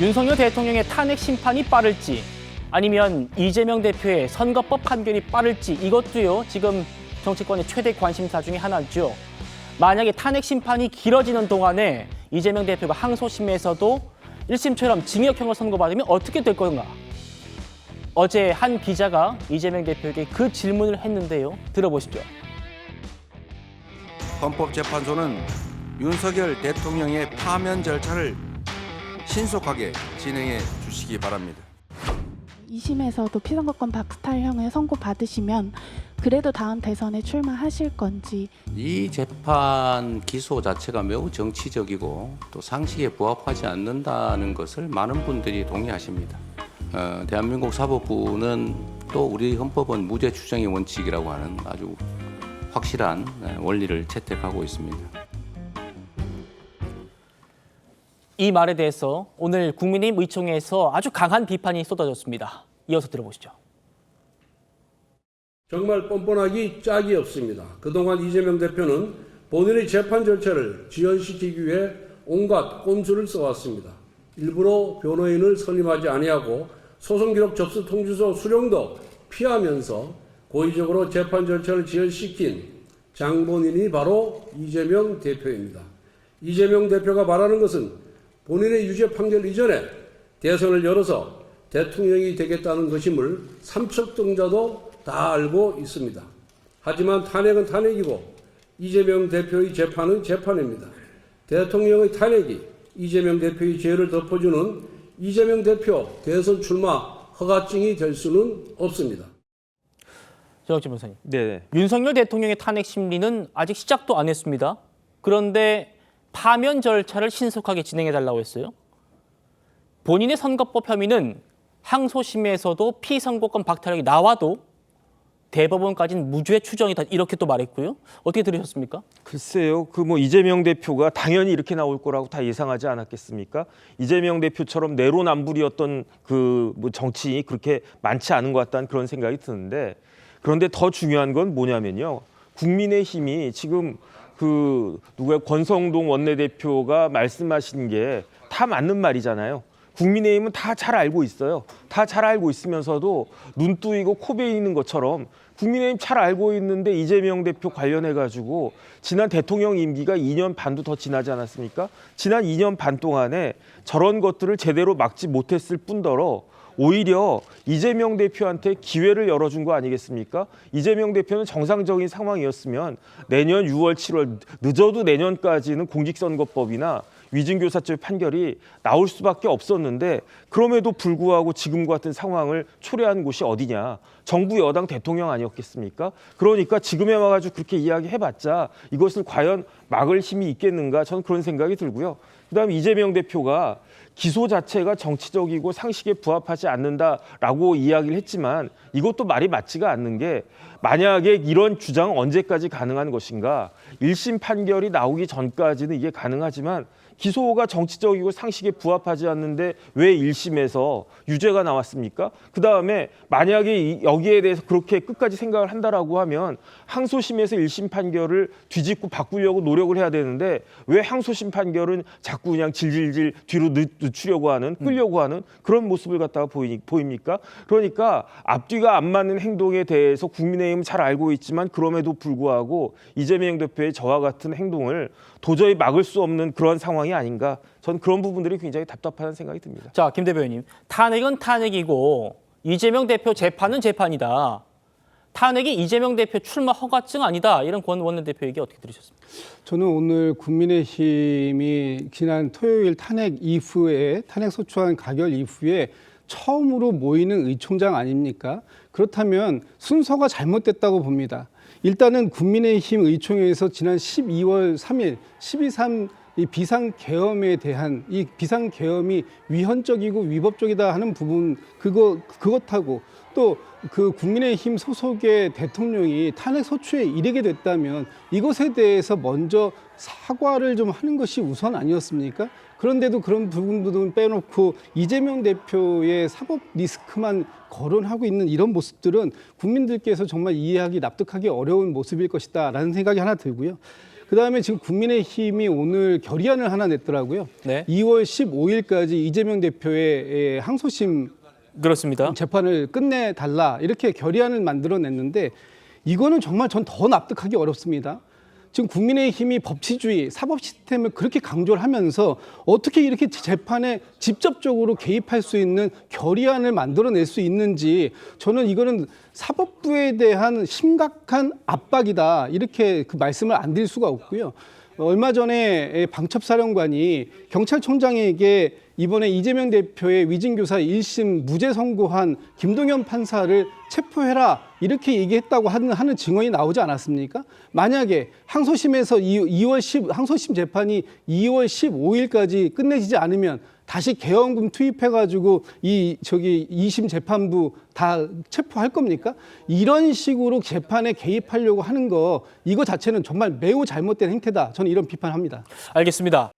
윤석열 대통령의 탄핵 심판이 빠를지 아니면 이재명 대표의 선거법 판결이 빠를지 이것도요 지금 정치권의 최대 관심사 중에 하나죠. 만약에 탄핵 심판이 길어지는 동안에 이재명 대표가 항소심에서도 1심처럼 징역형을 선고받으면 어떻게 될 건가? 어제 한 기자가 이재명 대표에게 그 질문을 했는데요. 들어보시죠. 헌법재판소는 윤석열 대통령의 파면 절차를 신속하게 진행해 주시기 바랍니다. 2심에서도 피선거권 박탈형을 선고받으시면 그래도 다음 대선에 출마하실 건지. 이 재판 기소 자체가 매우 정치적이고 또 상식에 부합하지 않는다는 것을 많은 분들이 동의하십니다. 대한민국 사법부는 또 우리 헌법은 무죄 추정의 원칙이라고 하는 아주 확실한 원리를 채택하고 있습니다. 이 말에 대해서 오늘 국민의힘 의총에서 아주 강한 비판이 쏟아졌습니다. 이어서 들어보시죠. 정말 뻔뻔하기 짝이 없습니다. 그동안 이재명 대표는 본인의 재판 절차를 지연시키기 위해 온갖 꼼수를 써왔습니다. 일부러 변호인을 선임하지 아니하고 소송기록 접수 통지서 수령도 피하면서 고의적으로 재판 절차를 지연시킨 장본인이 바로 이재명 대표입니다. 이재명 대표가 말하는 것은 본인의 유죄 판결 이전에 대선을 열어서 대통령이 되겠다는 것임을 삼척동자도 다 알고 있습니다. 하지만 탄핵은 탄핵이고 이재명 대표의 재판은 재판입니다. 대통령의 탄핵이 이재명 대표의 죄를 덮어주는 이재명 대표 대선 출마 허가증이 될 수는 없습니다. 정혁진 변호사님. 네. 윤석열 대통령의 탄핵 심리는 아직 시작도 안 했습니다. 그런데 파면 절차를 신속하게 진행해달라고 했어요. 본인의 선거법 혐의는 항소심에서도 피선거권 박탈력이 나와도 대법원까지는 무죄 추정이다 이렇게 또 말했고요. 어떻게 들으셨습니까? 글쎄요. 이재명 대표가 당연히 이렇게 나올 거라고 다 예상하지 않았겠습니까? 이재명 대표처럼 내로남불이었던 정치인이 그렇게 많지 않은 것 같다는 그런 생각이 드는데, 그런데 더 중요한 건 뭐냐면요. 국민의힘이 지금 권성동 원내대표가 말씀하신 게 다 맞는 말이잖아요. 국민의힘은 다 잘 알고 있어요. 다 잘 알고 있으면서도 눈 뜨이고 코 베이는 것처럼 국민의힘 잘 알고 있는데 이재명 대표 관련해가지고 지난 대통령 임기가 2년 반도 더 지나지 않았습니까? 지난 2년 반 동안에 저런 것들을 제대로 막지 못했을 뿐더러 오히려 이재명 대표한테 기회를 열어준 거 아니겠습니까? 이재명 대표는 정상적인 상황이었으면 내년 6월, 7월 늦어도 내년까지는 공직선거법이나 위증교사죄 판결이 나올 수밖에 없었는데, 그럼에도 불구하고 지금과 같은 상황을 초래한 곳이 어디냐? 정부 여당 대통령 아니었겠습니까? 그러니까 지금에 와가지고 그렇게 이야기해봤자 이것을 과연 막을 힘이 있겠는가? 저는 그런 생각이 들고요. 그다음에 이재명 대표가 기소 자체가 정치적이고 상식에 부합하지 않는다라고 이야기를 했지만 이것도 말이 맞지가 않는 게, 만약에 이런 주장은 언제까지 가능한 것인가? 1심 판결이 나오기 전까지는 이게 가능하지만 기소가 정치적이고 상식에 부합하지 않는데 왜 1심에서 유죄가 나왔습니까? 그다음에 만약에 여기에 대해서 그렇게 끝까지 생각을 한다라고 하면 항소심에서 1심 판결을 뒤집고 바꾸려고 노력을 해야 되는데 왜 항소심 판결은 자꾸 그냥 질질질 뒤로 늦추려고 하는, 끌려고 하는 그런 모습을 갖다가 보입니까? 그러니까 앞뒤가 안 맞는 행동에 대해서 국민의힘은 잘 알고 있지만 그럼에도 불구하고 이재명 대표의 저와 같은 행동을 도저히 막을 수 없는 그런 상황이 아닌가. 전 그런 부분들이 굉장히 답답하다는 생각이 듭니다. 자, 김 대표님. 탄핵은 탄핵이고 이재명 대표 재판은 재판이다. 탄핵이 이재명 대표 출마 허가증 아니다. 이런 권 원내대표 얘기 어떻게 들으셨습니까? 저는 오늘 국민의힘이 지난 토요일 탄핵 이후에, 탄핵 소추안 가결 이후에 처음으로 모이는 의총장 아닙니까? 그렇다면 순서가 잘못됐다고 봅니다. 일단은 국민의힘 의총에서 지난 12월 3일 12.3 이 비상계엄에 대한, 이 비상계엄이 위헌적이고 위법적이다 하는 부분, 그것하고 또 그 국민의힘 소속의 대통령이 탄핵 소추에 이르게 됐다면 이것에 대해서 먼저 사과를 좀 하는 것이 우선 아니었습니까? 그런데도 그런 부분들은 빼놓고 이재명 대표의 사법 리스크만 거론하고 있는 이런 모습들은 국민들께서 정말 이해하기, 납득하기 어려운 모습일 것이다라는 생각이 하나 들고요. 그다음에 지금 국민의힘이 오늘 결의안을 하나 냈더라고요. 네. 2월 15일까지 이재명 대표의 항소심 그렇습니다. 재판을 끝내달라 이렇게 결의안을 만들어냈는데 이거는 정말 전 더 납득하기 어렵습니다. 지금 국민의힘이 법치주의, 사법 시스템을 그렇게 강조를 하면서 어떻게 이렇게 재판에 직접적으로 개입할 수 있는 결의안을 만들어낼 수 있는지 저는 이거는 사법부에 대한 심각한 압박이다 이렇게 그 말씀을 안 드릴 수가 없고요. 얼마 전에 방첩사령관이 경찰청장에게 이번에 이재명 대표의 위증교사 1심 무죄 선고한 김동연 판사를 체포해라 이렇게 얘기했다고 하는 증언이 나오지 않았습니까? 만약에 항소심에서 항소심 재판이 2월 15일까지 끝내지지 않으면 다시 개헌금 투입해가지고 2심 재판부 다 체포할 겁니까? 이런 식으로 재판에 개입하려고 하는 거 이거 자체는 정말 매우 잘못된 행태다. 저는 이런 비판합니다. 알겠습니다.